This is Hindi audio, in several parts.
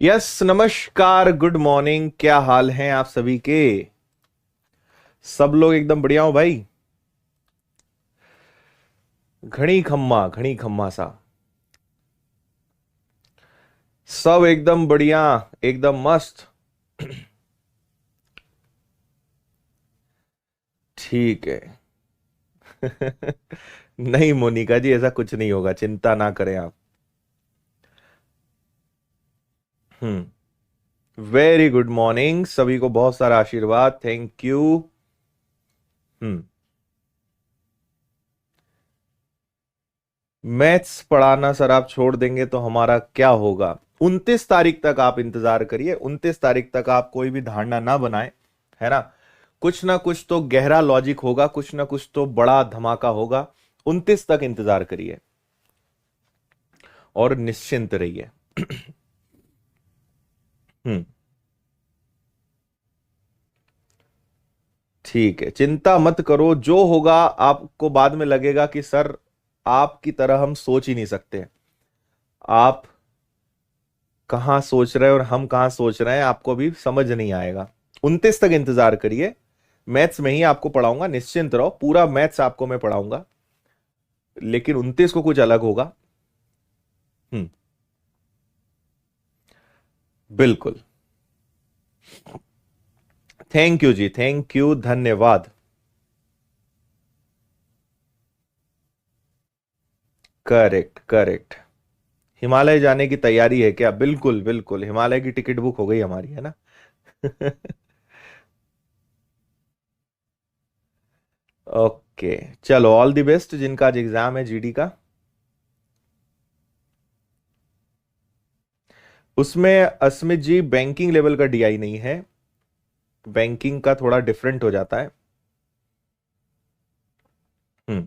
यस, नमस्कार, गुड मॉर्निंग। क्या हाल हैं आप सभी के? सब लोग एकदम बढ़िया हो भाई। घड़ी खम्मा सा। सब एकदम बढ़िया, एकदम मस्त। ठीक है। नहीं मोनिका जी, ऐसा कुछ नहीं होगा, चिंता ना करें आप। वेरी गुड मॉर्निंग सभी को, बहुत सारा आशीर्वाद, थैंक यू। हम्म। मैथ्स पढ़ाना सर आप छोड़ देंगे तो हमारा क्या होगा? 29 तारीख तक आप इंतजार करिए। 29 तारीख तक आप कोई भी धारणा ना बनाए, है ना कुछ तो गहरा लॉजिक होगा, कुछ ना कुछ तो बड़ा धमाका होगा। 29 तक इंतजार करिए और निश्चिंत रहिए। हम्म। ठीक है, चिंता मत करो, जो होगा आपको बाद में लगेगा कि सर आपकी तरह हम सोच ही नहीं सकते। आप कहाँ सोच रहे हैं और हम कहाँ सोच रहे हैं, आपको भी समझ नहीं आएगा। 29 तक इंतजार करिए। मैथ्स में ही आपको पढ़ाऊंगा, निश्चिंत रहो, पूरा मैथ्स आपको मैं पढ़ाऊंगा। लेकिन 29 को कुछ अलग होगा। हम्म। बिल्कुल। थैंक यू जी, थैंक यू, धन्यवाद। Correct correct. हिमालय जाने की तैयारी है क्या? बिल्कुल बिल्कुल, हिमालय की टिकट बुक हो गई हमारी, है ना? ओके। चलो, ऑल द बेस्ट जिनका आज एग्जाम है जीडी का। उसमें अस्मित जी बैंकिंग लेवल का डीआई नहीं है। बैंकिंग का थोड़ा डिफरेंट हो जाता है। हम्म।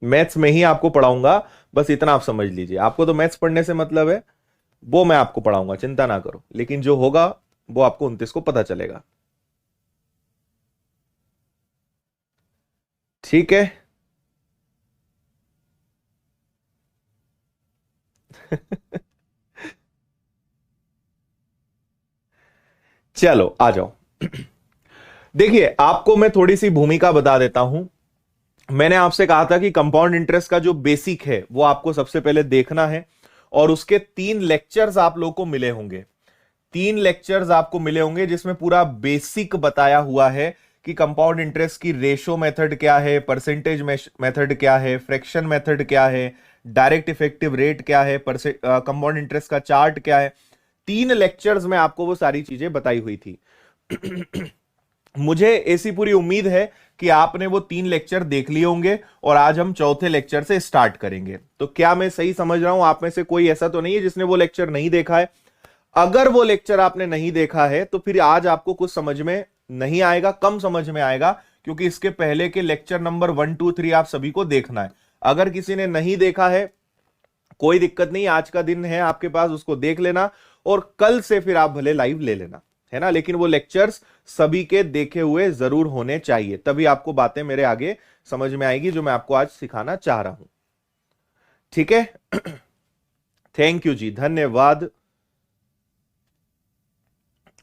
मैथ्स में ही आपको पढ़ाऊंगा। बस इतना आप समझ लीजिए, आपको तो मैथ्स पढ़ने से मतलब है। वो मैं आपको पढ़ाऊंगा, चिंता ना करो, लेकिन जो होगा वो आपको 29 को पता चलेगा। ठीक है। चलो आ जाओ। देखिए, आपको मैं थोड़ी सी भूमिका बता देता हूं। मैंने आपसे कहा था कि कंपाउंड इंटरेस्ट का जो बेसिक है वो आपको सबसे पहले देखना है। और उसके 3 लेक्चर्स आप लोगों को मिले होंगे। 3 लेक्चर्स आपको मिले होंगे जिसमें पूरा बेसिक बताया हुआ है कि कंपाउंड इंटरेस्ट की रेशो मेथड क्या है, परसेंटेज मेथड क्या है, फ्रैक्शन मेथड क्या है, डायरेक्ट इफेक्टिव रेट क्या है, कंपाउंड इंटरेस्ट का चार्ट क्या है। 3 लेक्चर्स में आपको वो सारी चीजें बताई हुई थी। मुझे ऐसी पूरी उम्मीद है कि आपने वो 3 लेक्चर देख लिए होंगे और आज हम चौथे लेक्चर से स्टार्ट करेंगे। तो क्या मैं सही समझ रहा हूं? आप में से कोई ऐसा तो नहीं है जिसने वो लेक्चर नहीं देखा है? अगर वो लेक्चर आपने नहीं देखा है तो फिर आज आपको कुछ समझ में नहीं आएगा, कम समझ में आएगा, क्योंकि इसके पहले के लेक्चर नंबर 1 2 3 आप सभी को देखना है। अगर किसी ने नहीं देखा है, कोई दिक्कत नहीं, आज का दिन है आपके पास, उसको देख लेना और कल से फिर आप भले लाइव ले लेना, है ना? लेकिन वो लेक्चर्स सभी के देखे हुए जरूर होने चाहिए, तभी आपको बातें मेरे आगे समझ में आएगी जो मैं आपको आज सिखाना चाह रहा हूं। ठीक है। थैंक यू जी, धन्यवाद।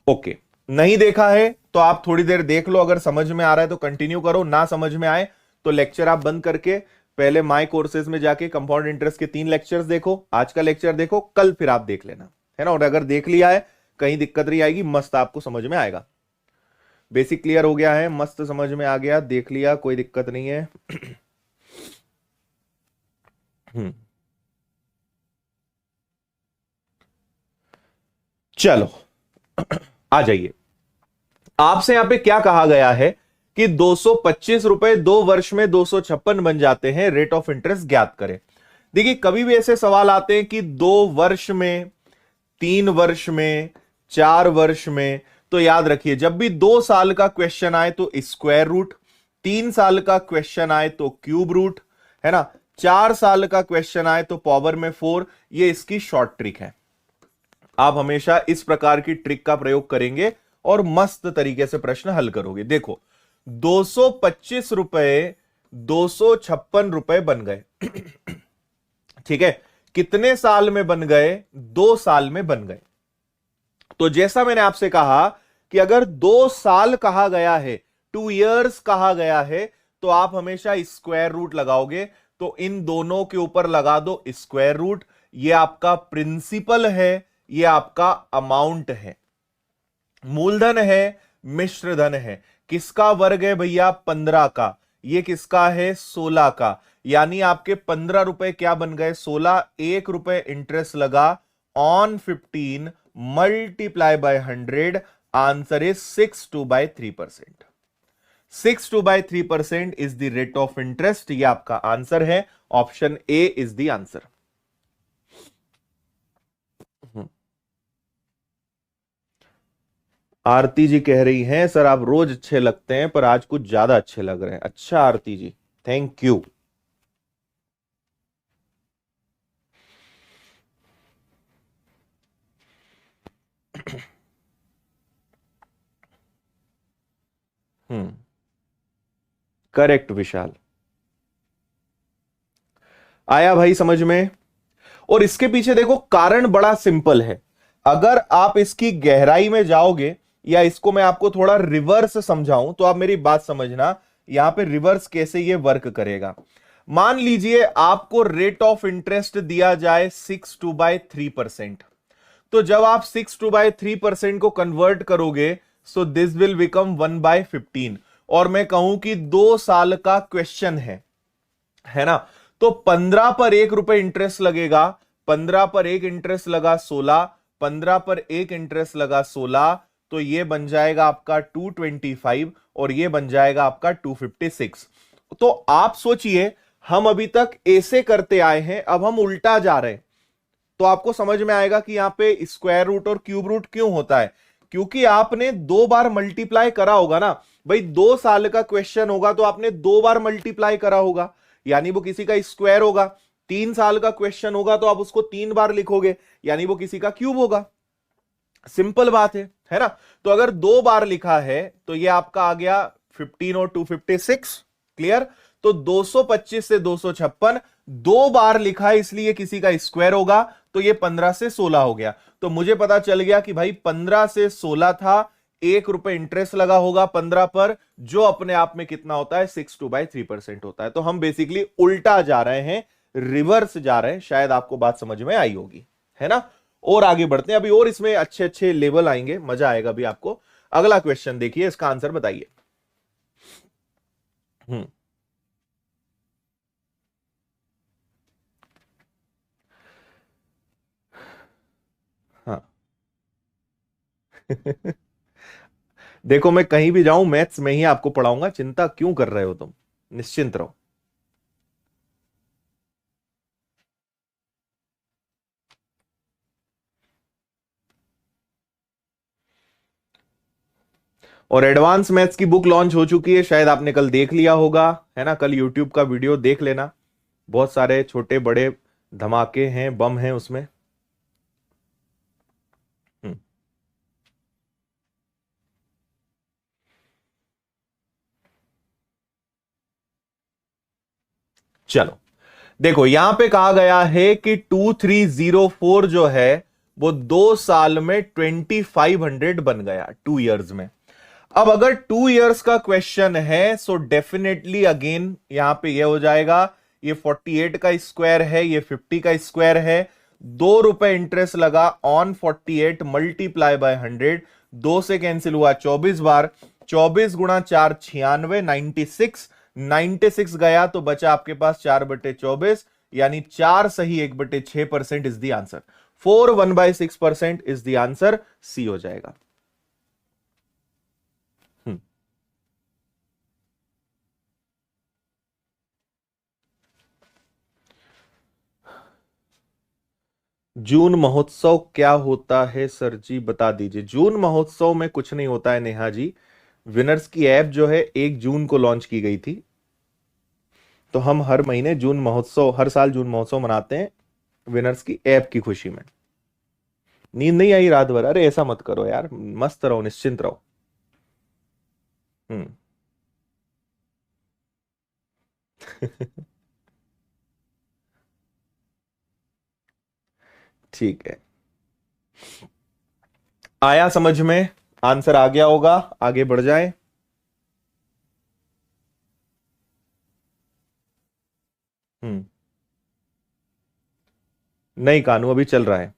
ओके। नहीं देखा है तो आप थोड़ी देर देख लो, अगर समझ में आ रहा है तो कंटिन्यू करो, ना समझ में आए तो लेक्चर आप बंद करके पहले माय कोर्सेज में जाके कंपाउंड इंटरेस्ट के 3 लेक्चर्स देखो, आज का लेक्चर देखो, कल फिर आप देख लेना, है ना? और अगर देख लिया है, कहीं दिक्कत नहीं आएगी, मस्त आपको समझ में आएगा। बेसिक क्लियर हो गया है, मस्त समझ में आ गया, देख लिया, कोई दिक्कत नहीं है। हम्म। चलो आ जाइए। आपसे यहां पे क्या कहा गया है कि 225 रुपए 2 वर्ष में 256 बन जाते हैं, रेट ऑफ इंटरेस्ट ज्ञात करें। देखिए, कभी भी ऐसे सवाल आते हैं कि 2 वर्ष में, 3 वर्ष में, 4 वर्ष में, तो याद रखिए, जब भी 2 साल का क्वेश्चन आए तो स्क्वायर रूट, 3 साल का क्वेश्चन आए तो क्यूब रूट, है ना? 4 साल का क्वेश्चन आए तो पावर में 4। ये इसकी शॉर्ट ट्रिक है। आप हमेशा इस प्रकार की ट्रिक का प्रयोग करेंगे और मस्त तरीके से प्रश्न हल करोगे। देखो, 225 रुपए 256 रुपए बन गए। ठीक है। कितने साल में बन गए? 2 साल में बन गए। तो जैसा मैंने आपसे कहा कि अगर 2 साल कहा गया है, 2 years कहा गया है, तो आप हमेशा स्क्वायर रूट लगाओगे। तो इन दोनों के ऊपर लगा दो स्क्वायर रूट। ये आपका प्रिंसिपल है, ये आपका अमाउंट है। मूलधन है, मिश्र धन है। किसका वर्ग है भैया? 15 का। ये किसका है? 16 का। यानी आपके 15 रुपए क्या बन गए? 16। 1 रुपए इंटरेस्ट लगा on 15 multiply by 100। Answer is 62/3%। 62/3% is the rate of interest. ये आपका आंसर है। Option A is the answer. Aarti ji कह रही हैं सर आप रोज अच्छे लगते हैं पर आज कुछ ज्यादा अच्छे लग रहे हैं। अच्छा आरती जी, थैंक यू। हम्म, करेक्ट विशाल। आया भाई समझ में? और इसके पीछे देखो कारण बड़ा सिंपल है। अगर आप इसकी गहराई में जाओगे या इसको मैं आपको थोड़ा रिवर्स समझाऊं तो आप मेरी बात समझना। यहां पे रिवर्स कैसे ये वर्क करेगा। मान लीजिए आपको रेट ऑफ इंटरेस्ट दिया जाए 62/3%। तो जब आप 62/3% को कन्वर्ट करोगे सो दिस विल बिकम 1/15। और मैं कहूं कि 2 साल का क्वेश्चन है ना? तो 15 पर 1 रुपए इंटरेस्ट लगेगा। 15 पर 1 इंटरेस्ट लगा 16। 15 पर 1 इंटरेस्ट लगा 16। तो ये बन जाएगा आपका 225 और ये बन जाएगा आपका 256। तो आप सोचिए, हम अभी तक ऐसे करते आए हैं, अब हम उल्टा जा रहे हैं। तो आपको समझ में आएगा कि यहां पे स्क्वायर रूट और क्यूब रूट क्यों होता है। क्योंकि आपने 2 बार मल्टीप्लाई करा होगा ना भाई। 2 साल का क्वेश्चन होगा तो आपने 2 बार मल्टीप्लाई करा होगा, यानी वो किसी का स्क्वायर होगा। 3 साल का क्वेश्चन होगा तो आप उसको 3 बार लिखोगे, यानी वो किसी का क्यूब होगा। सिंपल बात है ना? तो अगर 2 बार लिखा है तो ये आपका आ गया 15 और 256। क्लियर? तो 225 से 256 2 बार लिखा है इसलिए किसी का स्क्वायर होगा। तो ये 15 से 16 हो गया। तो मुझे पता चल गया कि भाई 15 से 16 था। 1 रुपए इंटरेस्ट लगा होगा 15 पर, जो अपने आप में कितना होता है? 62/3% होता है। तो हम बेसिकली उल्टा जा रहे हैं, रिवर्स जा रहे हैं। शायद आपको बात समझ में आई होगी, है ना? और आगे बढ़ते हैं, अभी और इसमें अच्छे अच्छे लेवल आएंगे, मजा आएगा अभी आपको। अगला क्वेश्चन देखिए, इसका आंसर बताइए। हम्म। हाँ। देखो मैं कहीं भी जाऊं मैथ्स में ही आपको पढ़ाऊंगा, चिंता क्यों कर रहे हो तुम, निश्चिंत रहो। और एडवांस मैथ्स की बुक लॉन्च हो चुकी है, शायद आपने कल देख लिया होगा, है ना? कल यूट्यूब का वीडियो देख लेना। बहुत सारे छोटे बड़े धमाके हैं, बम हैं उसमें। हम्म, चलो देखो, यहां पे कहा गया है कि 2304 जो है वो 2 साल में 2500 बन गया, 2 years में। अब अगर 2 years का क्वेश्चन है सो डेफिनेटली अगेन यहां पे ये हो जाएगा। ये 48 का स्क्वायर है, ये 50 का स्क्वायर है। 2 रुपए इंटरेस्ट लगा ऑन 48 मल्टीप्लाई बाय 100। 2 से कैंसिल हुआ 24 बार। 24 × 4 96, 96 गया तो बचा आपके पास 4/24, यानी 4 सही 1/6% is the answer. 4 1/6% is the answer. C हो जाएगा। हम्म। जून महोत्सव क्या होता है सर जी, बता दीजिए। जून महोत्सव में कुछ नहीं होता है नेहा जी। विनर्स की ऐप जो है 1 जून को लॉन्च की गई थी। तो हम हर महीने जून महोत्सव, हर साल जून महोत्सव मनाते हैं विनर्स की ऐप की खुशी में। नींद नहीं आई रात भर? अरे ऐसा मत करो यार, मस्त रहो, निश्चिंत रहो। हम्म। ठीक है। आया समझ में? आंसर आ गया होगा, आगे बढ़ जाए। हम्म। नहीं कानू, अभी चल रहा है।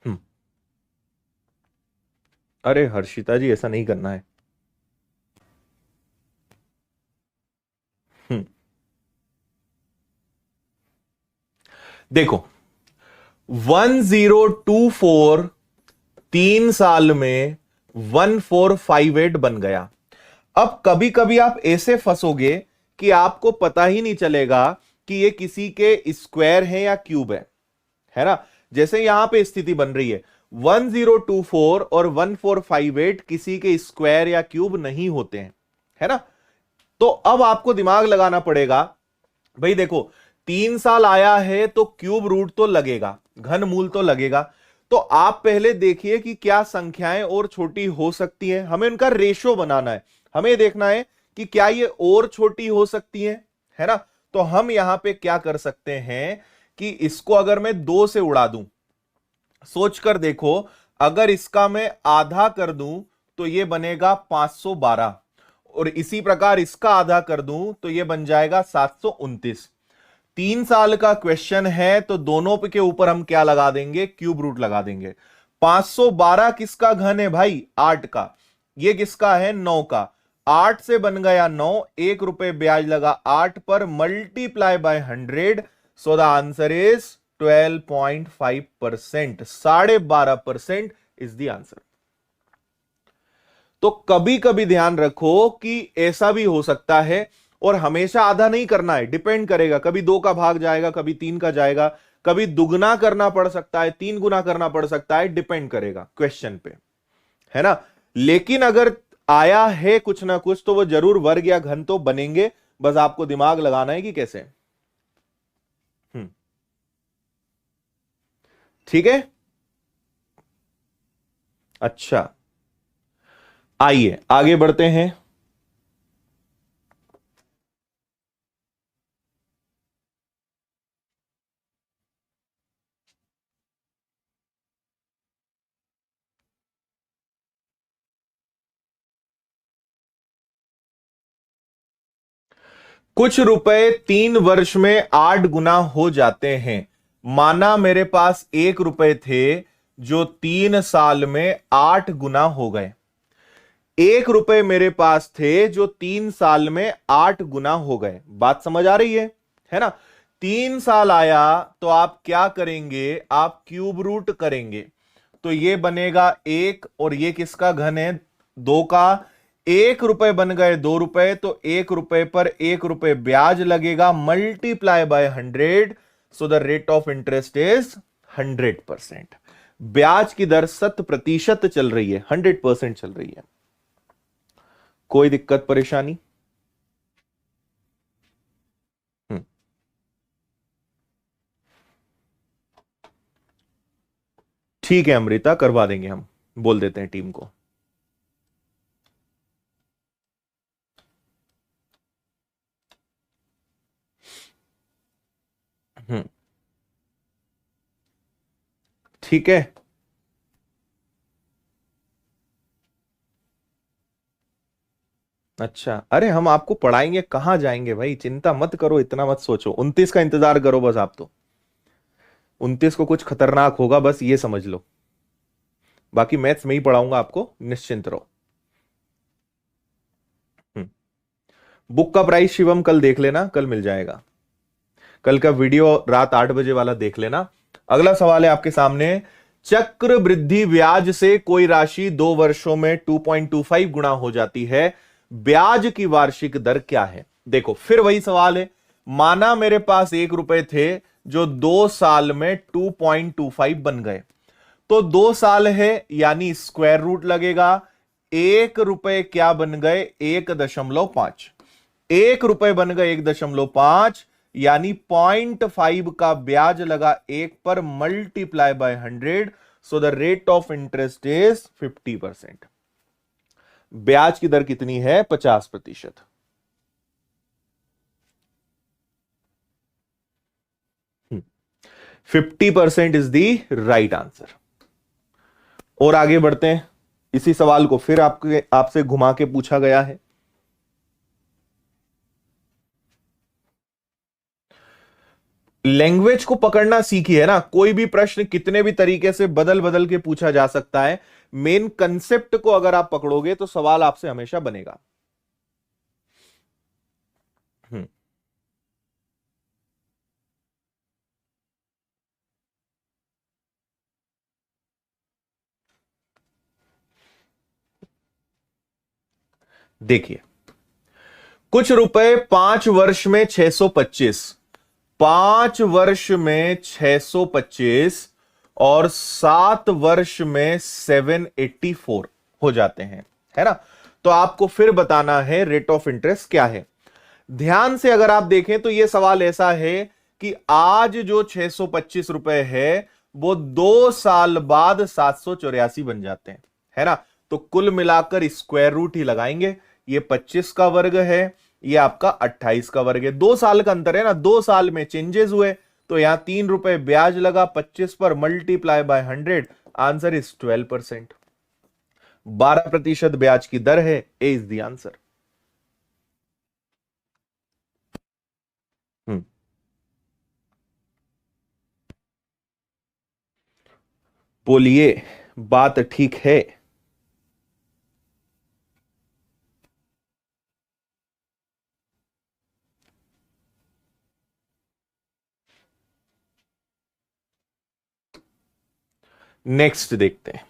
हम्म। अरे हर्षिता जी, ऐसा नहीं करना है। हम्म। देखो, 1024 3 साल में 1458 बन गया। अब कभी कभी आप ऐसे फंसोगे कि आपको पता ही नहीं चलेगा कि ये किसी के स्क्वायर है या क्यूब है ना? जैसे यहां पे स्थिति बन रही है, 1024 और 1458 किसी के स्क्वायर या क्यूब नहीं होते हैं, है ना? तो अब आपको दिमाग लगाना पड़ेगा। भाई देखो, 3 साल आया है तो क्यूब रूट तो लगेगा, घन मूल तो लगेगा। तो आप पहले देखिए कि क्या संख्याएं और छोटी हो सकती हैं, हमें उनका रेशो बनाना है। हमें देखना है कि क्या ये और छोटी हो सकती है ना? तो हम यहां पे क्या कर सकते हैं कि इसको अगर मैं 2 से उड़ा दूं, सोचकर देखो, अगर इसका मैं आधा कर दूं तो ये बनेगा 512, और इसी प्रकार इसका आधा कर दूं तो ये बन जाएगा 729। 3 साल का क्वेश्चन है तो दोनों के ऊपर हम क्या लगा देंगे? क्यूब रूट लगा देंगे। 512 किसका घन है भाई? 8 का। ये किसका है? 9 का। 8 से बन गया 9, 1 रुपए ब्याज लगा 8 पर, multiply by 100। So the answer is 12.5%, 12.5% is the answer. तो कभी कभी ध्यान रखो कि ऐसा भी हो सकता है, और हमेशा आधा नहीं करना है, डिपेंड करेगा, कभी 2 का भाग जाएगा, कभी 3 का जाएगा, कभी दुगना करना पड़ सकता है, 3 गुना करना पड़ सकता है, डिपेंड करेगा क्वेश्चन पे, है ना? लेकिन अगर आया है कुछ ना कुछ तो वो जरूर वर्ग या घन तो बनेंगे, बस आपको दिमाग लगाना है कि कैसे। ठीक है, अच्छा, आइए आगे बढ़ते हैं। कुछ रुपए 3 वर्ष में 8 गुना हो जाते हैं। माना मेरे पास 1 रुपए थे जो 3 साल में 8 गुना हो गए। 1 रुपए मेरे पास थे जो 3 साल में 8 गुना हो गए। बात समझ आ रही है ना? 3 साल आया तो आप क्या करेंगे? आप क्यूब रूट करेंगे, तो ये बनेगा 1, और ये किसका घन है? 2 का। 1 रुपए बन गए 2 रुपए, तो 1 रुपए पर 1 रुपए ब्याज लगेगा, multiply by 100। So the rate of interest is 100%। ब्याज की दर 100% चल रही है, 100% चल रही है। कोई दिक्कत परेशानी? हम्म। ठीक है अमृता, करवा देंगे हम, बोल देते हैं टीम को। हम्म। ठीक है। अच्छा, अरे हम आपको पढ़ाएंगे, कहां जाएंगे भाई, चिंता मत करो, इतना मत सोचो। 29 का इंतजार करो बस आप तो। 29 को कुछ खतरनाक होगा, बस ये समझ लो। बाकी मैथ्स में ही पढ़ाऊंगा आपको, निश्चिंत रहो। हम्म। बुक का प्राइस शिवम कल देख लेना, कल मिल जाएगा। कल का वीडियो रात 8 बजे वाला देख लेना। अगला सवाल है आपके सामने। चक्र वृद्धि ब्याज से कोई राशि 2 वर्षों में 2.25 गुना हो जाती है, ब्याज की वार्षिक दर क्या है? देखो फिर वही सवाल है। माना मेरे पास 1 रुपए थे जो 2 साल में 2.25 बन गए। तो 2 साल है यानी स्क्वायर रूट लगेगा। 1 रुपए क्या बन गए? 1.5। 1 रुपए बन गए 1.5, यानी 0.5 का ब्याज लगा 1 पर, multiply by 100। So the rate of interest is 50%। ब्याज की दर कितनी है? 50%। 50% इज द राइट आंसर। और आगे बढ़ते हैं। इसी सवाल को फिर आपसे घुमा के पूछा गया है। लैंग्वेज को पकड़ना सीखिए ना, कोई भी प्रश्न कितने भी तरीके से बदल बदल के पूछा जा सकता है। मेन कंसेप्ट को अगर आप पकड़ोगे तो सवाल आपसे हमेशा बनेगा। हम्म देखिए, कुछ रुपए 5 वर्ष में 625, 5 वर्ष में 625 और 7 वर्ष में 784 हो जाते हैं, है ना। तो आपको फिर बताना है रेट ऑफ इंटरेस्ट क्या है। ध्यान से अगर आप देखें तो यह सवाल ऐसा है कि आज जो 625 रुपए है वो 2 साल बाद 784 बन जाते हैं, है ना। तो कुल मिलाकर स्क्वायर रूट ही लगाएंगे। ये 25 का वर्ग है, ये आपका 28 का वर्ग है। 2 साल का अंतर है ना, 2 साल में चेंजेस हुए। तो यहां 3 रुपए ब्याज लगा 25 पर, मल्टीप्लाई बाय 100। Answer is 12%। 12% ब्याज की दर है। ए इज द आंसर। बोलिए, बात ठीक है? नेक्स्ट देखते हैं।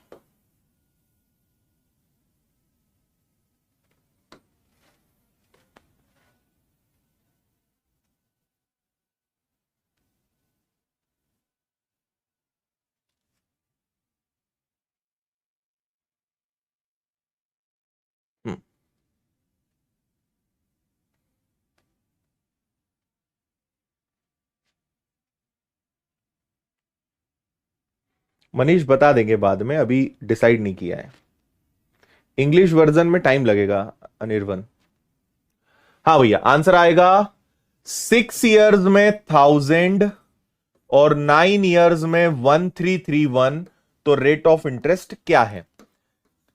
हम्म, मनीष बता देंगे बाद में, अभी डिसाइड नहीं किया है। इंग्लिश वर्जन में टाइम लगेगा अनिर्वन। हाँ भैया, आंसर आएगा 6 इयर्स में 1000 और 9 इयर्स में 1331। तो रेट ऑफ इंटरेस्ट क्या है?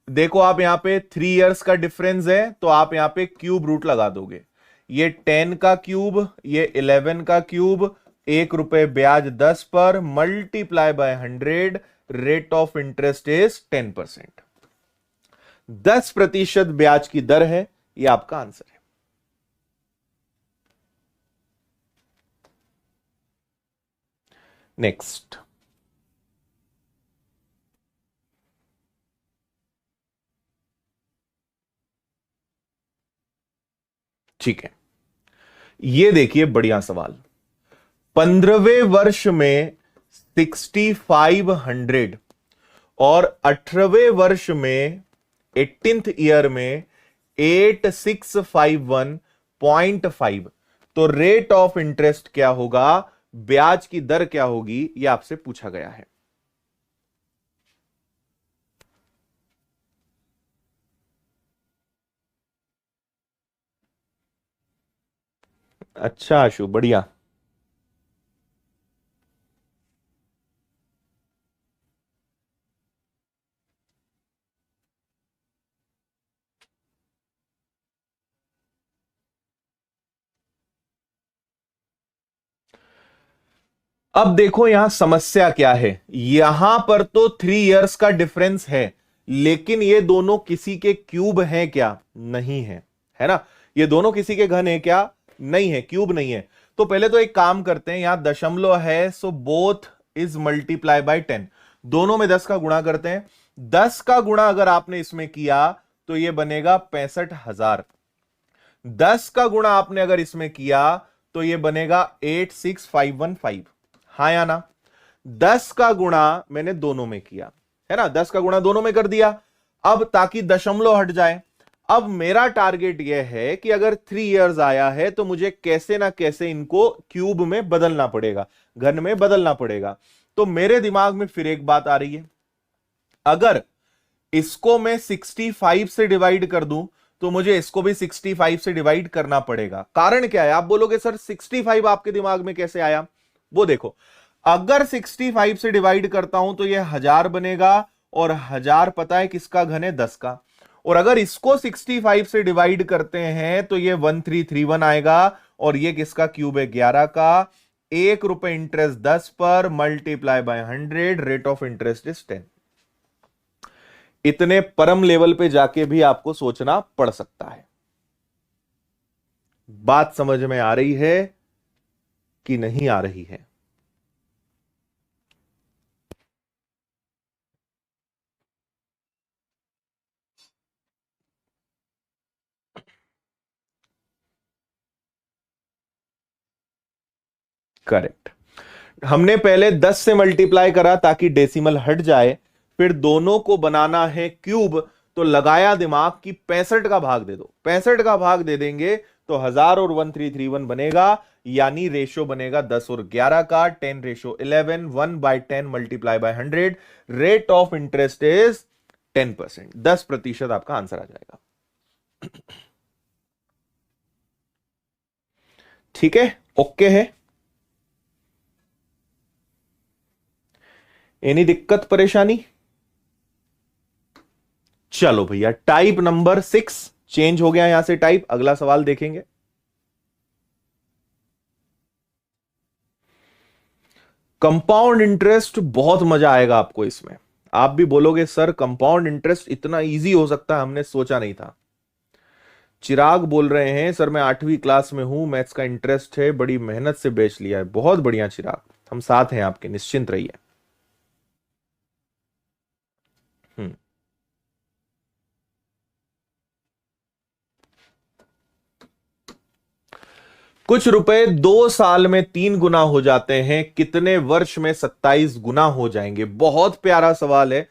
देखो, आप यहां पे 3 इयर्स का डिफरेंस है तो आप यहां पे क्यूब रूट लगा दोगे। ये 10 का क्यूब, ये 11 का क्यूब, 1 रुपए ब्याज 10 पर, multiply by 100। Rate of interest is 10%। 10% ब्याज की दर है। यह आपका आंसर है। नेक्स्ट। ठीक है, ये देखिए बढ़िया सवाल। 15वें वर्ष में 6500 और 18वें वर्ष में 18th ईयर में 8651.5। तो रेट ऑफ इंटरेस्ट क्या होगा, ब्याज की दर क्या होगी, यह आपसे पूछा गया है। अच्छा आशु, बढ़िया। अब देखो यहां समस्या क्या है। यहां पर तो 3 इयर्स का डिफरेंस है, लेकिन ये दोनों किसी के क्यूब हैं क्या? नहीं है, है ना। ये दोनों किसी के घन है क्या? नहीं है, क्यूब नहीं है। तो पहले तो एक काम करते हैं, यहां दशमलव है, so both is multiply by 10। दोनों में 10 का गुणा करते हैं। 10 का गुणा अगर आपने इसमें किया तो यह बनेगा 65,000। 10 का गुणा आपने अगर इसमें किया तो यह बनेगा 86515। हाँ या ना? 10 का गुणा मैंने दोनों में किया, है ना, 10 का गुणा दोनों में कर दिया। अब ताकि दशमलव हट जाए, अब मेरा टारगेट यह है कि अगर 3 इयर्स आया है तो मुझे कैसे ना कैसे इनको क्यूब में बदलना पड़ेगा, घन में बदलना पड़ेगा। तो मेरे दिमाग में फिर एक बात आ रही है, अगर इसको मैं 65 से डिवाइड कर दूं तो मुझे इसको भी 65 से डिवाइड करना पड़ेगा। कारण क्या है? आप बोलोगे सर 65 आपके दिमाग में कैसे आया? वो देखो, अगर 65 से डिवाइड करता हूं तो यह 1000 बनेगा, और 1000 पता है किसका घन है? 10 का। और अगर इसको 65 से डिवाइड करते हैं तो यह 1331 आएगा, और यह किसका क्यूब है? 11 का। 1 रुपए इंटरेस्ट 10 पर, multiply by 100, rate of interest is 10। इतने परम लेवल पे जाके भी आपको सोचना पड़ सकता है। बात समझ में आ रही है कि नहीं आ रही है? करेक्ट। हमने पहले 10 से मल्टीप्लाई करा ताकि डेसिमल हट जाए, फिर दोनों को बनाना है क्यूब, तो लगाया दिमाग कि 65 का भाग दे दो। 65 का भाग दे देंगे तो 1000 और 1331 बनेगा, यानी रेशो बनेगा 10 और 11 का, 10:11, 1/10 multiply by 100, rate of interest is 10%। 10% आपका आंसर आ जाएगा। ठीक है, ओके है? एनी दिक्कत परेशानी? चलो भैया, टाइप नंबर 6 चेंज हो गया यहां से टाइप। अगला सवाल देखेंगे। कंपाउंड इंटरेस्ट, बहुत मजा आएगा आपको इसमें। आप भी बोलोगे सर कंपाउंड इंटरेस्ट इतना इजी हो सकता है, हमने सोचा नहीं था। चिराग बोल रहे हैं सर मैं 8वीं क्लास में हूं, मैथ्स का इंटरेस्ट है, बड़ी मेहनत से बेच लिया है। बहुत बढ़िया चिराग, हम साथ हैं आपके, निश्चिंत रहिए। हम्म कुछ रुपए 2 साल में 3 गुना हो जाते हैं, कितने वर्ष में 27 गुना हो जाएंगे? बहुत प्यारा सवाल है।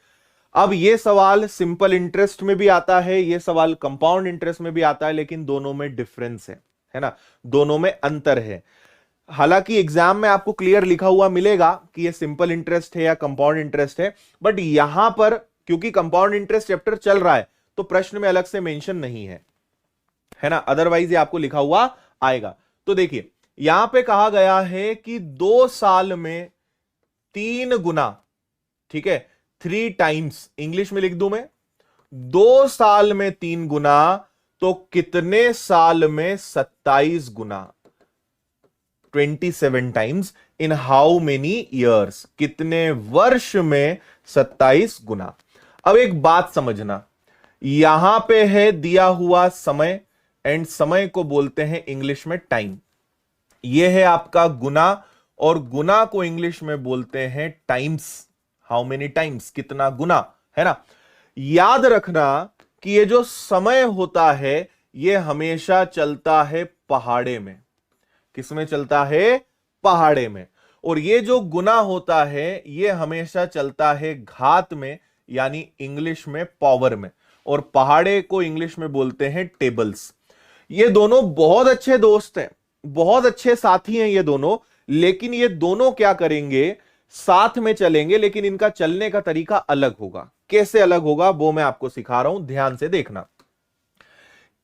अब यह सवाल सिंपल इंटरेस्ट में भी आता है, यह सवाल कंपाउंड इंटरेस्ट में भी आता है, लेकिन दोनों में डिफरेंस है ना, दोनों में अंतर है। हालांकि एग्जाम में आपको क्लियर लिखा हुआ मिलेगा कि यह सिंपल इंटरेस्ट है या कंपाउंड इंटरेस्ट है, बट यहां पर क्योंकि कंपाउंड इंटरेस्ट चैप्टर चल रहा है तो प्रश्न में अलग से मेंशन नहीं है ना, अदरवाइज ये आपको लिखा हुआ आएगा। तो देखिए, यहां पे कहा गया है कि 2 साल में 3 गुना, ठीक है, 3 टाइम्स, इंग्लिश में लिख दूं मैं, 2 साल में 3 गुना, तो कितने साल में 27 गुना? 27 times in how many years? कितने वर्ष में 27 गुना? अब एक बात समझना, यहां पे है दिया हुआ समय, एंड समय को बोलते हैं इंग्लिश में टाइम। यह है आपका गुना, और गुना को इंग्लिश में बोलते हैं टाइम्स। How many times? कितना गुना, है ना। याद रखना कि ये जो समय होता है यह हमेशा चलता है पहाड़े में। किसमें चलता है? पहाड़े में। और ये जो गुना होता है यह हमेशा चलता है घात में, यानी इंग्लिश में पावर में, और पहाड़े को इंग्लिश में बोलते हैं टेबल्स। ये दोनों बहुत अच्छे दोस्त हैं, बहुत अच्छे साथी हैं ये दोनों, लेकिन ये दोनों क्या करेंगे? साथ में चलेंगे, लेकिन इनका चलने का तरीका अलग होगा। कैसे अलग होगा वो मैं आपको सिखा रहा हूं, ध्यान से देखना।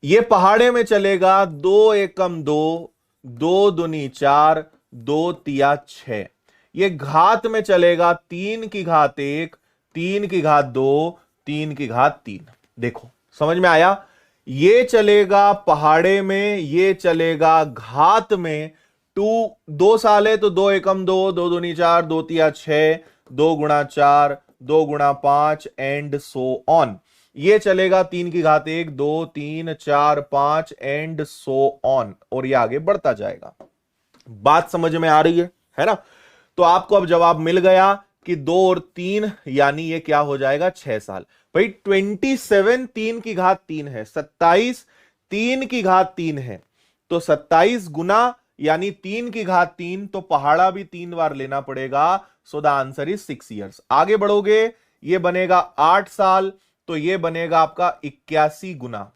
ये पहाड़े में चलेगा 2 एकम 2, 2 दूनी 4, 2 तिया 6। ये घात में चलेगा 3 की घात 1, 3 की घात 2, 3 की घात 3। देखो समझ में आया? ये चलेगा पहाड़े में, ये चलेगा घात में। 2 साल है तो 2 एकम 2, 2 दूनी 4, 2 तिया 6, 2 गुणा 4, 2 गुणा 5, एंड सो ऑन। ये चलेगा 3 की घात 1, 2, 3, 4, 5, एंड सो ऑन, और ये आगे बढ़ता जाएगा। बात समझ में आ रही है ना? तो आपको अब जवाब मिल गया कि 2 और 3, यानी ये क्या हो जाएगा? 6 साल। भाई 27 3 की घात 3 है, 27 3 की घात 3 है, तो 27 गुना यानी 3 की घात 3, तो पहाड़ा भी 3 बार लेना पड़ेगा। So the answer is 6 years. आगे बढ़ोगे, ये बनेगा 8 साल, तो ये बनेगा आपका 81 गुना।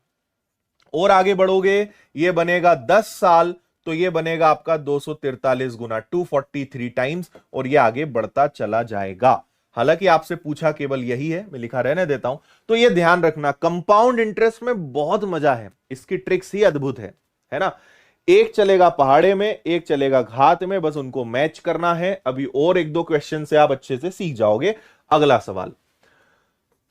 और आगे बढ़ोगे, ये बनेगा 10 साल, तो ये बनेगा आपका 243 गुना, 243 टाइम्स, और ये आगे बढ़ता चला जाएगा। हालांकि आपसे पूछा केवल यही है, मैं लिखा रहने देता हूं। तो ये ध्यान रखना, कंपाउंड इंटरेस्ट में बहुत मजा है, इसकी ट्रिक्स ही अद्भुत है ना। एक चलेगा पहाड़े में, एक चलेगा घात में, बस उनको मैच करना है। अभी और एक दो क्वेश्चन से आप अच्छे से सीख जाओगे। अगला सवाल,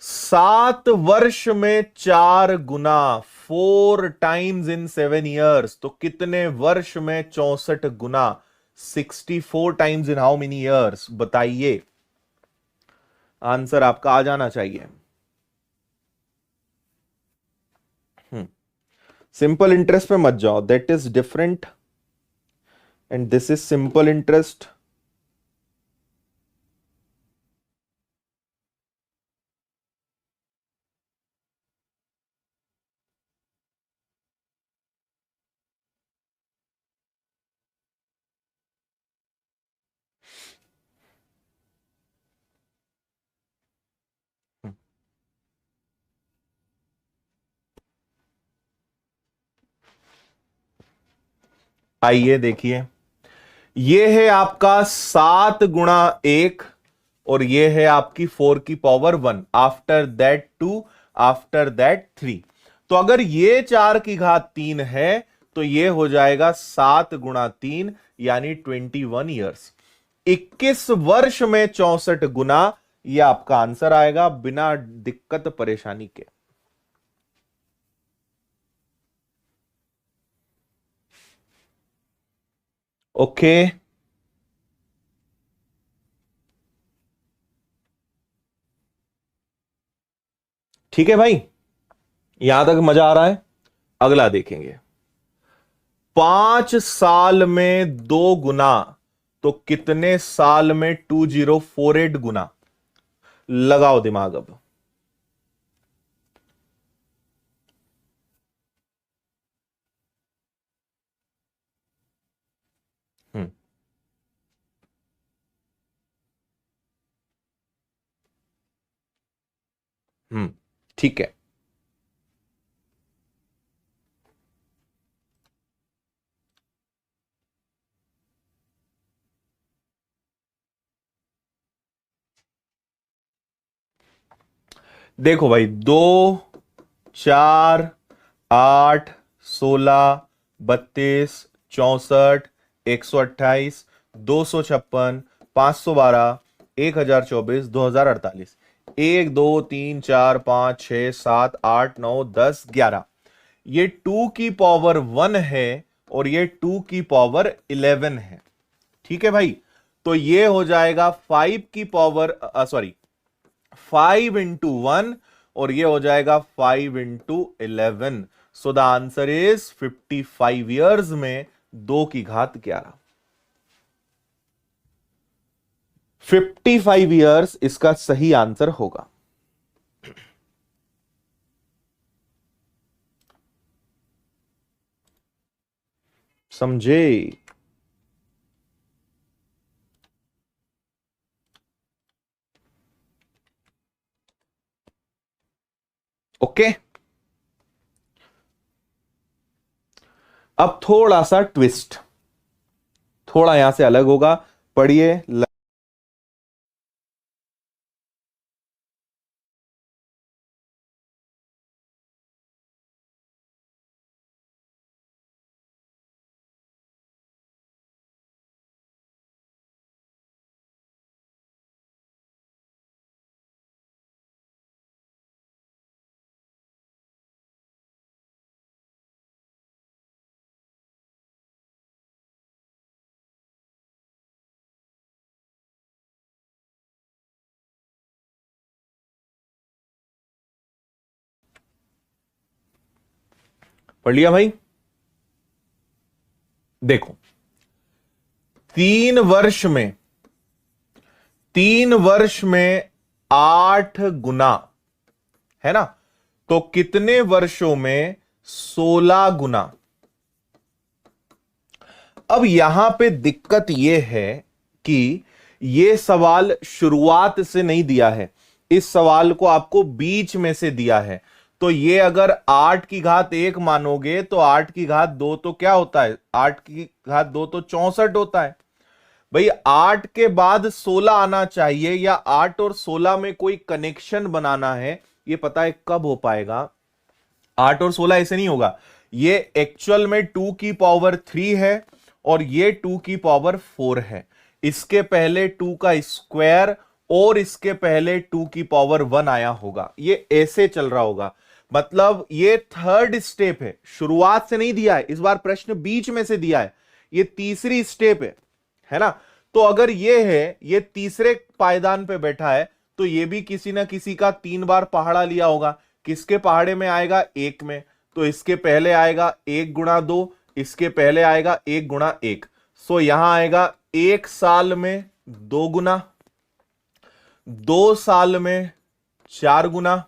7 वर्ष में 4 गुना, 4 टाइम्स इन 7 ईयर्स, तो कितने वर्ष में 64 गुना, 64 times in how many years, बताइए। आंसर आपका आ जाना चाहिए। सिंपल इंटरेस्ट में मत जाओ, that is different and this is simple interest. आइए देखिए, ये है आपका 7 गुणा 1, और ये है आपकी 4 की power 1, after that 2, after that 3। तो अगर ये 4 की घात 3 है, तो ये हो जाएगा 7 गुणा 3, यानी 21 ईयर्स। 21 वर्ष में 64 गुना, ये आपका आंसर आएगा बिना दिक्कत परेशानी के। ओके, ठीक है भाई, यहां तक मजा आ रहा है। अगला देखेंगे, 5 साल में 2 गुना, तो कितने साल में 2048 गुना, लगाओ दिमाग अब। हम्म ठीक है। देखो भाई, 2, 4, 8, 16, 32, 64, 128, 256, 512, 1024, 2048, 1 2 3 4 5 6 7 8 9 10 11। ये 2 की पावर 1 है और ये 2 की पावर 11 है। ठीक है भाई, तो ये हो जाएगा 5 की पावर, सॉरी, 5 इंटू 1, और ये हो जाएगा 5 into 11। So the answer is 55 years में 2 की घात 11। 55 ईयर्स इसका सही आंसर होगा। समझे? ओके, अब थोड़ा सा ट्विस्ट, थोड़ा यहां से अलग होगा। पढ़िए। पढ़ लिया भाई? देखो, 3 वर्ष में 8 गुना, है ना, तो कितने वर्षों में 16 गुना। अब यहां पे दिक्कत यह है कि ये सवाल शुरुआत से नहीं दिया है, इस सवाल को आपको बीच में से दिया है। तो ये अगर 8 की घात 1 मानोगे तो 8 की घात 2 तो क्या होता है, 8 की घात 2 तो 64 होता है। भाई 8 के बाद 16 आना चाहिए, या 8 और 16 में कोई कनेक्शन बनाना है। ये पता है कब हो पाएगा? 8 और 16 ऐसे नहीं होगा। ये एक्चुअल में 2 की पावर 3 है और ये 2 की पावर 4 है। इसके पहले 2 का स्क्वायर और इसके पहले 2 की पावर 1 आया होगा, ये ऐसे चल रहा होगा। मतलब ये थर्ड स्टेप है, शुरुआत से नहीं दिया है, इस बार प्रश्न बीच में से दिया है। ये तीसरी स्टेप है ना। तो अगर ये है, ये तीसरे पायदान पे बैठा है, तो ये भी किसी ना किसी का 3 बार पहाड़ा लिया होगा। किसके पहाड़े में आएगा? 1 में। तो इसके पहले आएगा 1 गुणा 2, इसके पहले आएगा 1 गुणा 1। सो यहां आएगा 1 साल में 2 गुना, 2 साल में 4 गुना,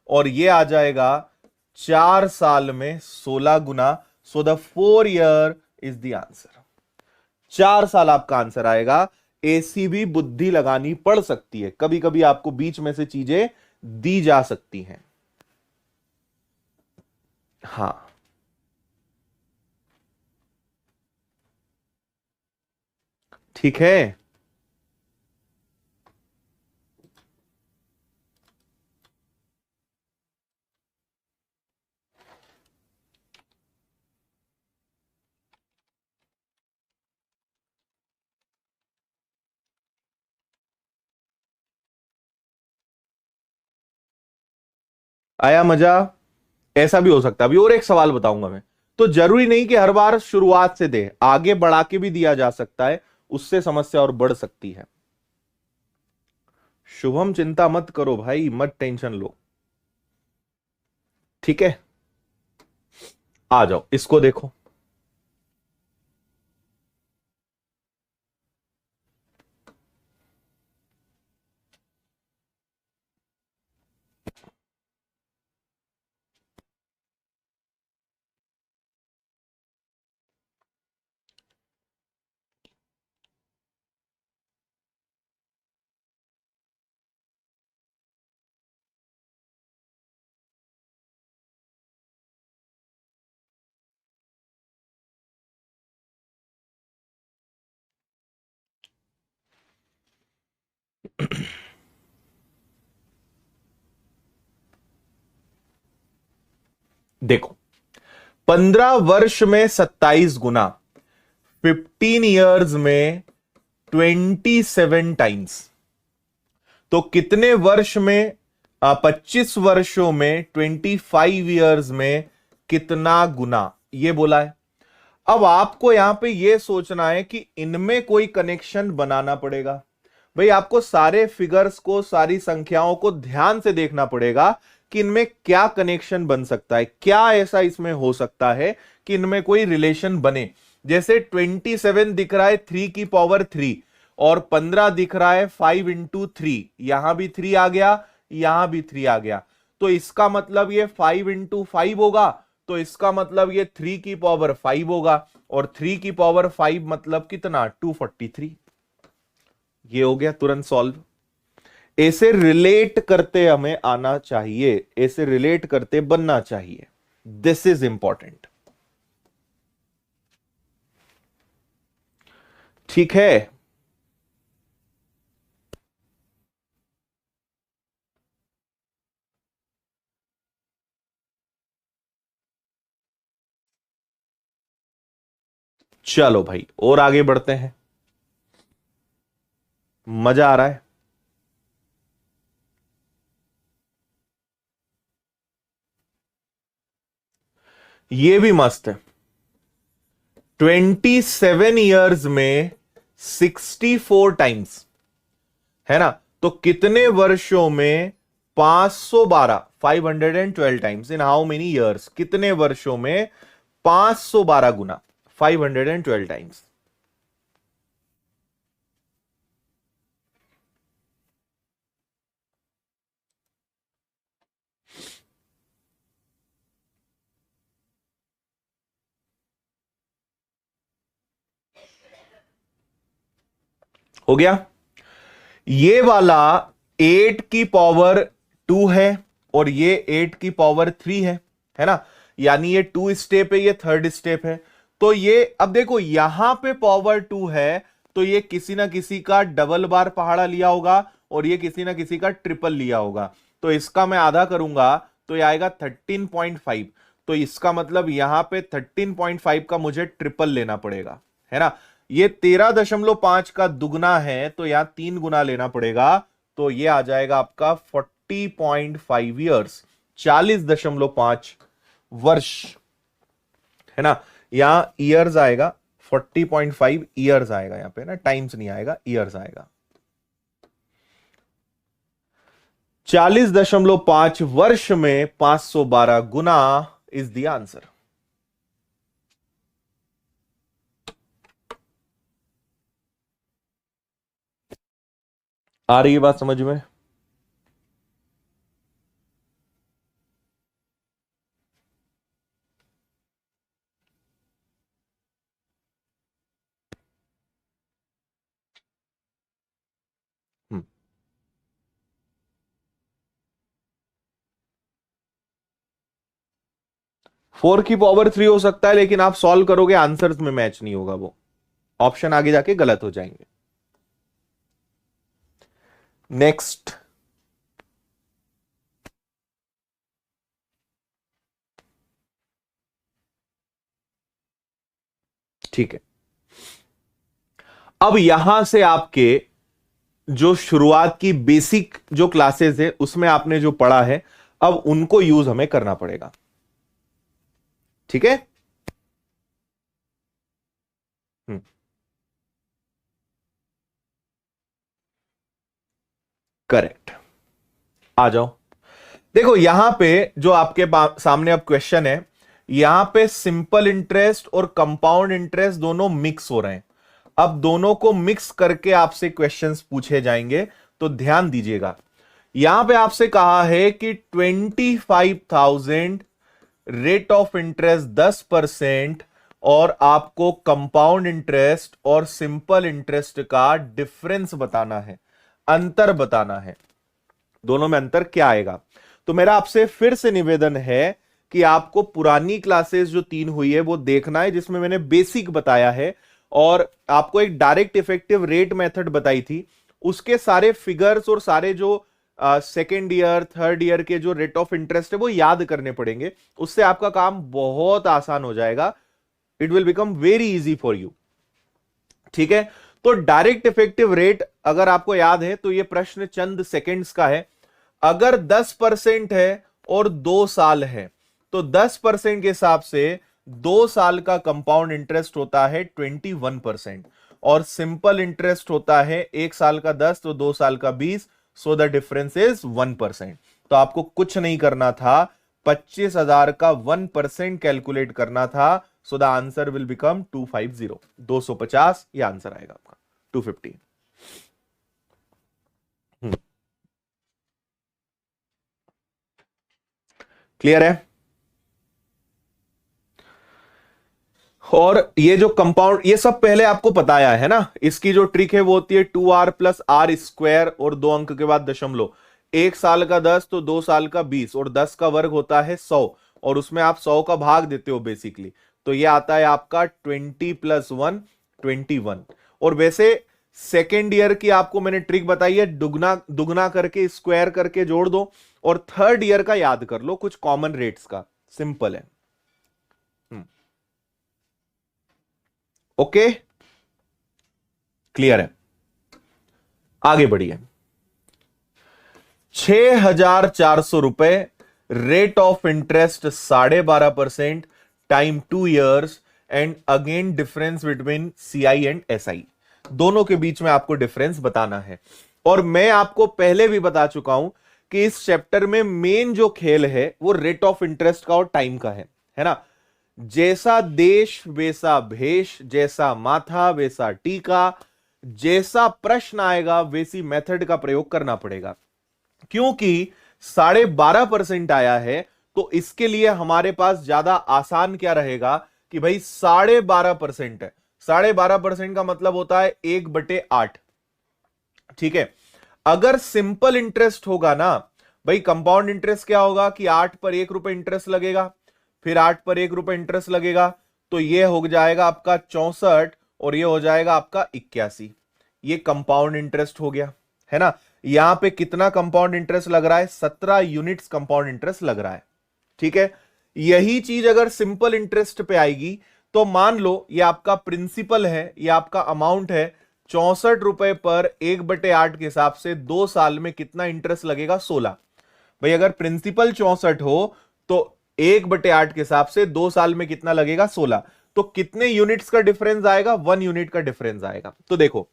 और ये आ जाएगा 4 साल में 16 गुना। So the 4 year is the answer. 4 साल आपका आंसर आएगा। ऐसी भी बुद्धि लगानी पड़ सकती है, कभी कभी आपको बीच में से चीजें दी जा सकती हैं। हाँ, ठीक है। आया मजा? ऐसा भी हो सकता है। अभी और एक सवाल बताऊंगा मैं। तो जरूरी नहीं कि हर बार शुरुआत से दे, आगे बढ़ा के भी दिया जा सकता है, उससे समस्या और बढ़ सकती है। शुभम चिंता मत करो भाई, मत टेंशन लो, ठीक है। आ जाओ, इसको देखो। देखो, 15 वर्ष में 27 गुना, 15 ईयर्स में 27 टाइम्स। तो कितने वर्ष में? 25 वर्षों में, 25 ईयर्स में कितना गुना, ये बोला है। अब आपको यहां पे यह सोचना है कि इनमें कोई कनेक्शन बनाना पड़ेगा। भाई आपको सारे फिगर्स को, सारी संख्याओं को ध्यान से देखना पड़ेगा कि इनमें क्या कनेक्शन बन सकता है, क्या ऐसा इसमें हो सकता है कि इनमें कोई रिलेशन बने। जैसे 27 दिख रहा है 3 की पावर 3, और 15 दिख रहा है 5 into 3, यहां भी 3 आ गया, यहां भी 3 आ गया। तो इसका मतलब ये 5 into 5 होगा, तो इसका मतलब ये 3 की पावर 5 होगा, और 3 की पावर 5 मतलब कितना? 243। ये हो गया तुरंत सॉल्व। ऐसे रिलेट करते हमें आना चाहिए, ऐसे रिलेट करते बनना चाहिए। दिस इज इंपॉर्टेंट, ठीक है। चलो भाई और आगे बढ़ते हैं, मजा आ रहा है। ये भी मस्त है। 27 ईयर्स में 64 टाइम्स, है ना। तो कितने वर्षों में? 512 times. In how many years? कितने वर्षों में 512 गुना, 512 टाइम्स। हो गया? ये वाला 8 की पावर 2 है और ये 8 की पावर 3 है ना, यानी ये 2 स्टेप है, ये 3rd स्टेप है। तो ये अब देखो यहां पे पावर 2 है, तो ये किसी ना किसी का डबल बार पहाड़ा लिया होगा और ये किसी ना किसी का ट्रिपल लिया होगा। तो इसका मैं आधा करूंगा तो ये आएगा 13.5। तो इसका मतलब यहां पे 13.5 का मुझे ट्रिपल लेना पड़ेगा, है ना। ये 13.5 का दुगना है तो यहां 3 गुना लेना पड़ेगा। तो ये आ जाएगा आपका 40.5 ईयर्स, 40.5 वर्ष, है ना। यहां ईयर्स आएगा 40.5 ईयर्स आएगा, यहां पे ना टाइम्स नहीं आएगा, ईयर्स आएगा। 40.5 वर्ष में 512 गुना इज द आंसर। आ रही है बात समझ में? हम्म। 4 की पावर 3 हो सकता है, लेकिन आप सॉल्व करोगे आंसर्स में मैच नहीं होगा, वो ऑप्शन आगे जाके गलत हो जाएंगे। नेक्स्ट, ठीक है। अब यहां से आपके जो शुरुआत की बेसिक जो क्लासेस है उसमें आपने जो पढ़ा है, अब उनको यूज हमें करना पड़ेगा, ठीक है। हम्म। करेक्ट। आ जाओ। देखो यहां पे जो आपके सामने अब क्वेश्चन है, यहां पे सिंपल इंटरेस्ट और कंपाउंड इंटरेस्ट दोनों मिक्स हो रहे हैं। अब दोनों को मिक्स करके आपसे क्वेश्चंस पूछे जाएंगे, तो ध्यान दीजिएगा। यहां पे आपसे कहा है कि 25,000 रेट ऑफ इंटरेस्ट 10% और आपको कंपाउंड इंटरेस्ट और सिंपल इंटरेस्ट का डिफरेंस बताना है, अंतर बताना है, दोनों में अंतर क्या आएगा। तो मेरा आपसे फिर से निवेदन है कि आपको पुरानी क्लासेस जो 3 हुई है वो देखना है, जिसमें मैंने बेसिक बताया है और आपको एक डायरेक्ट इफेक्टिव रेट मेथड बताई थी। उसके सारे फिगर्स और सारे जो सेकेंड ईयर 3rd ईयर के जो रेट ऑफ इंटरेस्ट है वो याद करने पड़ेंगे। उससे आपका काम बहुत आसान हो जाएगा, it will become very easy for you, ठीक है। तो डायरेक्ट इफेक्टिव रेट अगर आपको याद है तो ये प्रश्न चंद सेकंड्स का है। अगर 10% है और 2 साल है, तो 10% के हिसाब से 2 साल का कंपाउंड इंटरेस्ट होता है 21% और सिंपल इंटरेस्ट होता है 1 साल का 10 तो 2 साल का 20। So the difference is 1%। तो आपको कुछ नहीं करना था, 25,000 का 1% कैलकुलेट करना था। So the answer will become 250, 250 ये आंसर आएगा आपका, 250। क्लियर है? और ये जो कंपाउंड, ये सब पहले आपको बताया है ना। इसकी जो ट्रिक है वो होती है 2r प्लस आर स्क्वायर और 2 अंक के बाद दशमलव। 1 साल का 10 तो 2 साल का 20 और 10 का वर्ग होता है 100 और उसमें आप 100 का भाग देते हो बेसिकली। तो ये आता है आपका 20 प्लस 1 21। और वैसे सेकेंड ईयर की आपको मैंने ट्रिक बताई है, दुगना दुगना करके स्क्वायर करके जोड़ दो और 3rd ईयर का याद कर लो कुछ कॉमन रेट्स का, सिंपल है। ओके, क्लियर है? आगे बढ़िए। 6,400 rate of interest 12.5% time 2 years and again difference between CI and SI, दोनों के बीच में आपको डिफरेंस बताना है। और मैं आपको पहले भी बता चुका हूं कि इस चैप्टर में मेन जो खेल है वो रेट ऑफ इंटरेस्ट का और टाइम का है ना। जैसा देश वैसा भेष, जैसा माथा वैसा टीका, जैसा प्रश्न आएगा वैसी मेथड का प्रयोग करना पड़ेगा। क्योंकि 12.5% आया है तो इसके लिए हमारे पास ज्यादा आसान क्या रहेगा कि भाई 12.5% है। 12.5% का मतलब होता है 1/8, ठीक है। अगर सिंपल इंटरेस्ट होगा ना भाई, कंपाउंड इंटरेस्ट क्या होगा कि 8 पर 1 रुपए इंटरेस्ट लगेगा, फिर 8 पर 1 रुपए इंटरेस्ट लगेगा, तो ये हो जाएगा आपका 64 और ये हो जाएगा आपका 81। ये कंपाउंड इंटरेस्ट हो गया, है ना। यहां पे कितना कंपाउंड इंटरेस्ट लग रहा है? 17 यूनिट्स कंपाउंड इंटरेस्ट लग रहा है, ठीक है। यही चीज अगर सिंपल इंटरेस्ट पे आएगी तो मान लो ये आपका प्रिंसिपल है, ये आपका अमाउंट है 64 रुपए पर 1/8 के हिसाब से 2 साल में कितना इंटरेस्ट लगेगा? 16। भाई अगर प्रिंसिपल 64 हो तो 1/8 के हिसाब से 2 साल में कितना लगेगा? 16। तो कितने यूनिट्स का डिफरेंस आएगा? 1 यूनिट का डिफरेंस आएगा। तो देखो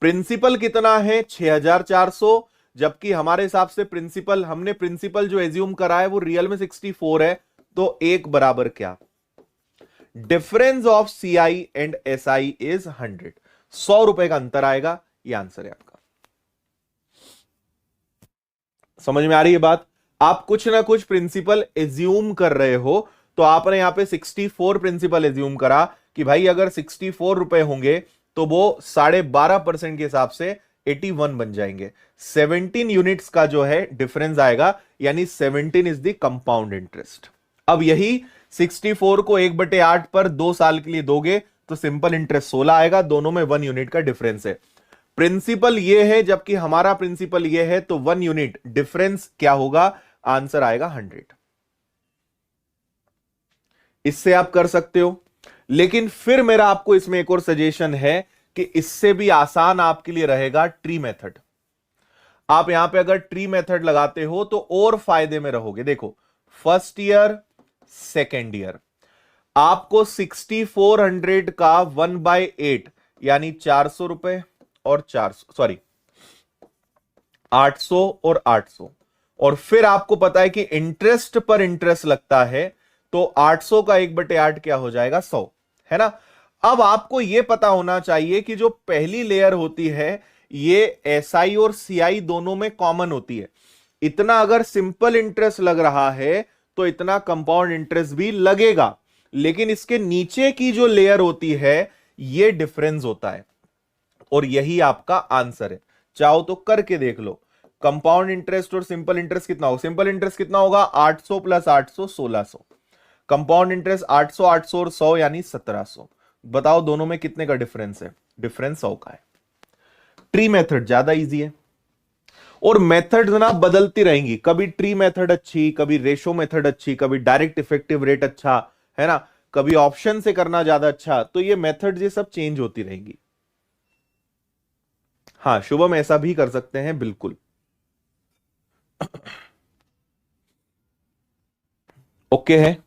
प्रिंसिपल कितना है? 6400, जबकि हमारे हिसाब से प्रिंसिपल, हमने प्रिंसिपल जो एज्यूम करा है वो रियल में 64 है, तो एक बराबर क्या? Difference of CI and SI is 100। 100 रुपए का अंतर आएगा, ये आंसर है आपका। समझ में आ रही है बात? आप कुछ ना कुछ प्रिंसिपल एज्यूम कर रहे हो, तो आपने यहां पे 64 प्रिंसिपल एज्यूम करा कि भाई अगर 64 रुपए होंगे तो वो 12.5% के हिसाब से 81 बन जाएंगे। 17 यूनिट्स का जो है डिफरेंस आएगा, यानी 17 इज द कंपाउंड इंटरेस्ट। अब यही 64 को 1/8 पर 2 साल के लिए दोगे तो सिंपल इंटरेस्ट 16 आएगा, दोनों में 1 यूनिट का डिफरेंस है। प्रिंसिपल ये है जबकि हमारा प्रिंसिपल ये है, तो 1 यूनिट डिफरेंस क्या होगा? आंसर आएगा 100। इससे आप कर सकते हो, लेकिन फिर मेरा आपको इसमें एक और सजेशन है कि इससे भी आसान आपके लिए रहेगा ट्री मेथड। आप यहां पे अगर ट्री मेथड लगाते हो तो और फायदे में रहोगे। देखो फर्स्ट ईयर, सेकेंड ईयर, आपको 6400 का 1/8 यानी 400 रुपए और 800 और 800, और फिर आपको पता है कि इंटरेस्ट पर इंटरेस्ट लगता है, तो 800 का 1/8 क्या हो जाएगा? 100, है ना। अब आपको यह पता होना चाहिए कि जो पहली लेयर होती है ये एसआई और सीआई दोनों में कॉमन होती है। इतना अगर सिंपल इंटरेस्ट लग रहा है तो इतना कंपाउंड इंटरेस्ट भी लगेगा, लेकिन इसके नीचे की जो लेयर होती है ये डिफरेंस होता है, और यही आपका आंसर है। चाहो तो करके देख लो, कंपाउंड इंटरेस्ट और सिंपल इंटरेस्ट कितना होगा? सिंपल इंटरेस्ट कितना होगा? 800 + 800 1600, कंपाउंड इंटरेस्ट 800 800 और 100 यानी 1700। बताओ दोनों में कितने का डिफरेंस है? डिफरेंस 100 का है। ट्री मेथड ज्यादा इजी है, और मेथड ना बदलती रहेंगी, कभी ट्री मेथड अच्छी, कभी रेशो मेथड अच्छी, कभी डायरेक्ट इफेक्टिव रेट अच्छा, है ना, कभी ऑप्शन से करना ज्यादा अच्छा। तो ये मेथड ये सब चेंज होती रहेंगी। हाँ शुभम ऐसा भी कर सकते हैं, बिल्कुल। ओके है।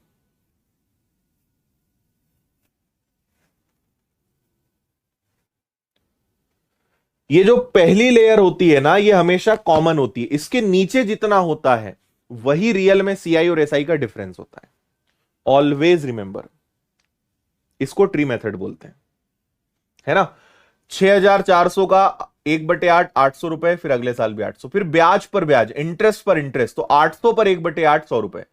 ये जो पहली लेयर होती है ना ये हमेशा कॉमन होती है, इसके नीचे जितना होता है वही रियल में सीआई और एसआई का डिफरेंस होता है। ऑलवेज रिमेंबर, इसको ट्री मेथड बोलते हैं, है ना। 6400 का 1/8 800 रुपए, फिर अगले साल भी 800, फिर ब्याज पर ब्याज, इंटरेस्ट पर इंटरेस्ट, तो 800 पर 1/8 100 रुपए।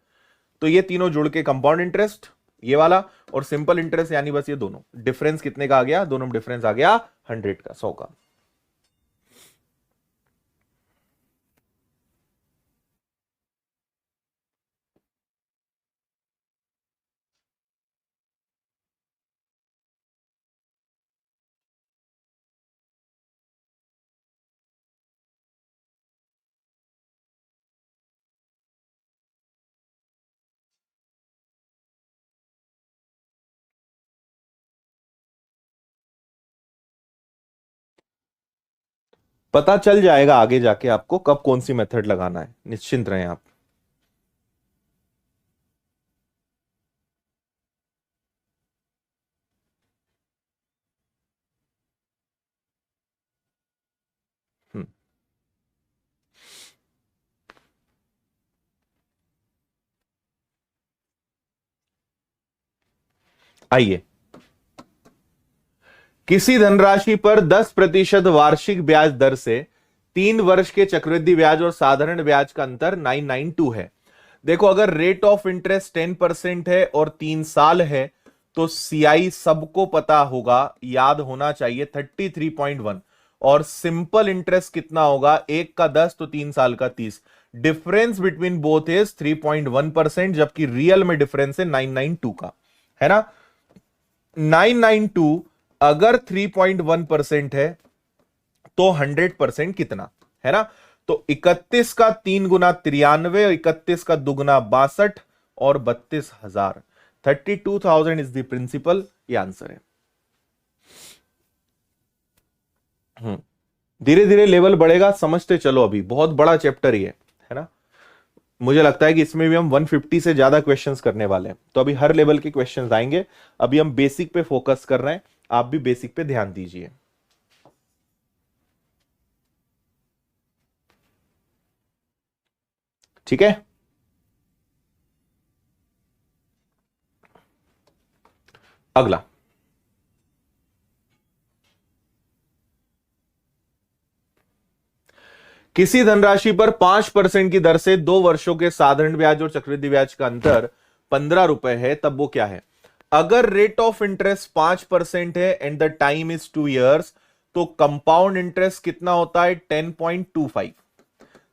तो ये तीनों जुड़ के कंपाउंड इंटरेस्ट ये वाला, और सिंपल इंटरेस्ट यानी बस ये दोनों। डिफरेंस कितने का आ गया? दोनों में डिफरेंस आ गया 100 का, 100 का। पता चल जाएगा आगे जाके आपको कब कौन सी मेथड लगाना है, निश्चिंत रहें आप। हम्म, आइए। किसी धनराशि पर 10% वार्षिक ब्याज दर से 3 वर्ष के चक्रवृद्धि ब्याज और साधारण ब्याज का अंतर 992 है। देखो अगर रेट ऑफ इंटरेस्ट 10% है और 3 साल है तो सीआई सबको पता होगा, याद होना चाहिए 33.1, और सिंपल इंटरेस्ट कितना होगा, एक का 10 तो 3 साल का 30। डिफरेंस बिटवीन बोथ इज 3.1%, जबकि रियल में डिफरेंस है 992 का, है ना। 992 अगर 3.1% है तो 100% कितना है ना। तो 31 का 3 गुना 93, 31 का दुगना 62 और 32,000, 32,000 इज द प्रिंसिपल, ये आंसर है। धीरे धीरे लेवल बढ़ेगा, समझते चलो, अभी बहुत बड़ा चैप्टर ही है ना। मुझे लगता है कि इसमें भी हम 150 से ज्यादा क्वेश्चंस करने वाले हैं, तो अभी हर लेवल के क्वेश्चंस आएंगे। अभी हम बेसिक पे फोकस कर रहे हैं, आप भी बेसिक पे ध्यान दीजिए। ठीक है, अगला। किसी धनराशि पर 5% की दर से 2 वर्षों के साधारण ब्याज और चक्रवृद्धि ब्याज का अंतर 15 रुपए है, तब वो क्या है। अगर रेट ऑफ इंटरेस्ट 5% है and the time is 2 years, तो कंपाउंड इंटरेस्ट कितना होता है 10.25।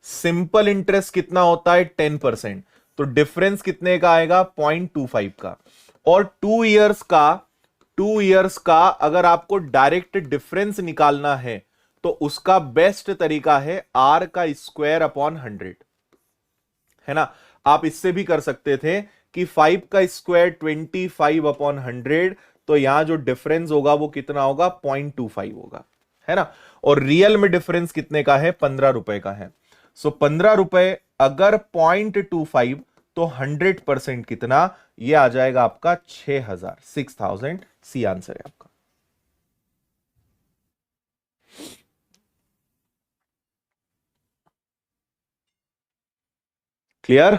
सिंपल इंटरेस्ट कितना होता है 10%, तो डिफरेंस कितने का आएगा 0.25 का। और 2 इयर्स का अगर आपको डायरेक्ट डिफरेंस निकालना है तो उसका बेस्ट तरीका है आर का स्क्वायर अपॉन 100, है ना। आप इससे भी कर सकते थे कि 5 का स्क्वायर 25 अपॉन 100, तो यहां जो डिफरेंस होगा वो कितना होगा 0.25 होगा, है ना। और रियल में डिफरेंस कितने का है 15 रुपए का है। सो 15 रुपए अगर 0.25 तो 100% कितना, ये आ जाएगा आपका 6,000, 6,000। सी आंसर है आपका। क्लियर।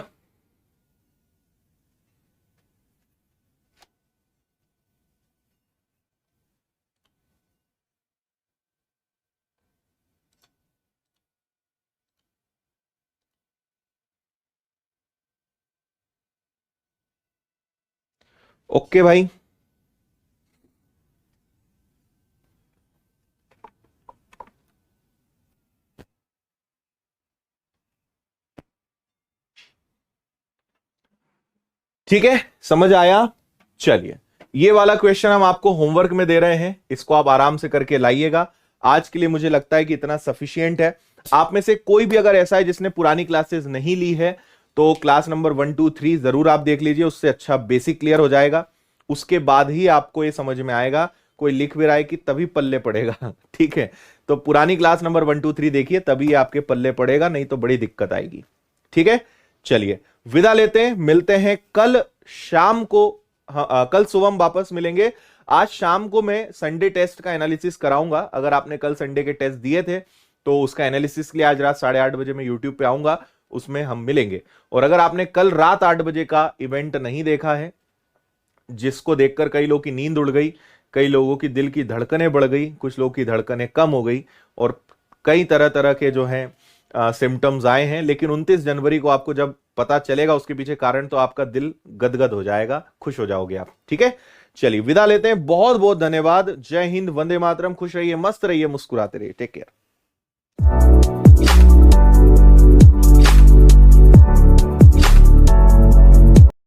ओके भाई, ठीक है, समझ आया। चलिए, ये वाला क्वेश्चन हम आपको होमवर्क में दे रहे हैं, इसको आप आराम से करके लाइएगा। आज के लिए मुझे लगता है कि इतना सफिशियंट है। आप में से कोई भी अगर ऐसा है जिसने पुरानी क्लासेस नहीं ली है, तो क्लास नंबर 1, 2, 3 जरूर आप देख लीजिए, उससे अच्छा बेसिक क्लियर हो जाएगा। उसके बाद ही आपको ये समझ में आएगा। कोई लिख भी रहा है कि तभी पल्ले पड़ेगा ठीक है, तो पुरानी क्लास नंबर 1, 2, 3 देखिए, तभी आपके पल्ले पड़ेगा, नहीं तो बड़ी दिक्कत आएगी। ठीक है, चलिए विदा लेते हैं, मिलते हैं कल शाम को। हाँ, कल सुबह हम वापस मिलेंगे। आज शाम को मैं संडे टेस्ट का एनालिसिस कराऊंगा। अगर आपने कल संडे के टेस्ट दिए थे तो उसका एनालिसिस के लिए आज रात 8:30 बजे मैं यूट्यूब पे आऊंगा, उसमें हम मिलेंगे। और अगर आपने कल रात 8 बजे का इवेंट नहीं देखा है, जिसको देखकर कई लोगों की नींद उड़ गई, कई लोगों की दिल की धड़कनें बढ़ गई, कुछ लोगों की धड़कनें कम हो गई, और कई तरह तरह के जो हैं सिम्टम्स आए हैं, लेकिन 29 जनवरी को आपको जब पता चलेगा उसके पीछे कारण, तो आपका दिल गदगद हो जाएगा, खुश हो जाओगे आप। ठीक है, चलिए विदा लेते हैं। बहुत बहुत धन्यवाद। जय हिंद, वंदे मातरम। खुश रहिए, मस्त रहिए, मुस्कुराते रहिए। Take care.